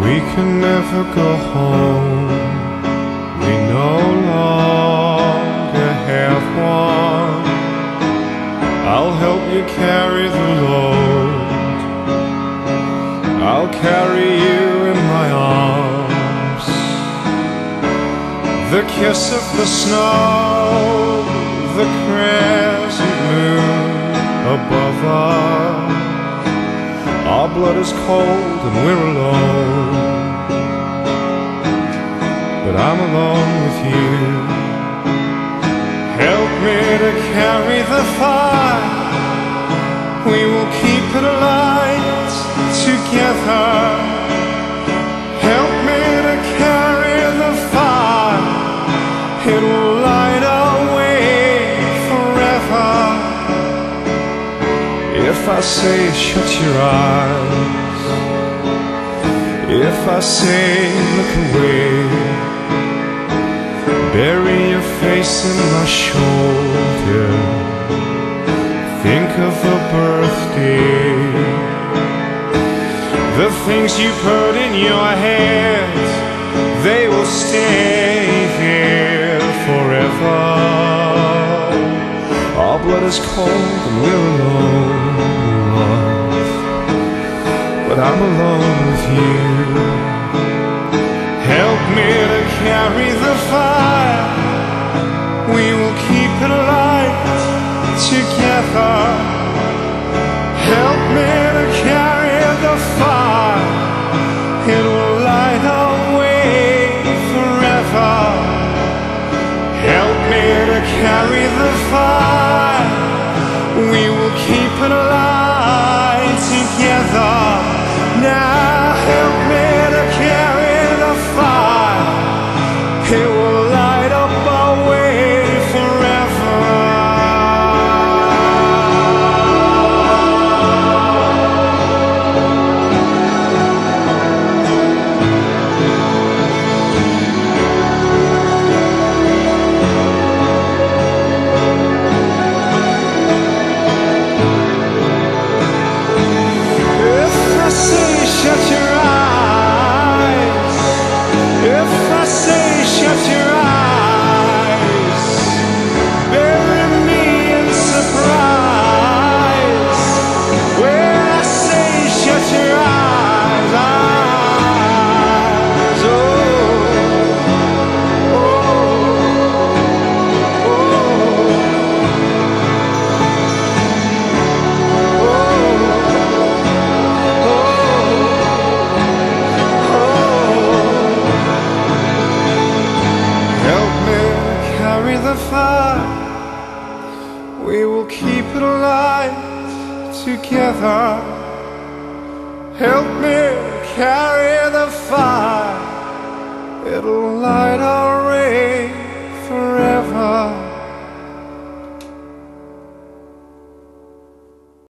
We can never go home. We no longer have one. I'll help you carry the load. I'll carry you in my arms. The kiss of the snow, the crescent moon above us. Our blood is cold and we're alone, but I'm alone with you. Help me to carry the fire. We will keep it alight together. Help me to carry the fire. It will light our way forever. If I say shut your eyes, if I say look away, bury your face in my shoulder, think of a birthday. The things you put in your head, they will stay here forever. Our blood is cold and we're alone, but I'm alone with you. Help me to carry the fire. We will keep it alight together. Help me to carry the fire. It will light our way forever. Help me to carry the fire. We will keep it alight together. Now help me to carry the fire. It will light up our way forever. If I say shut your eyes, if I say shut your eyes, bury me in surprise. When I say shut your eyes, eyes, oh, oh, help me carry the fire. We will keep it alight together. Help me carry the fire. It'll light our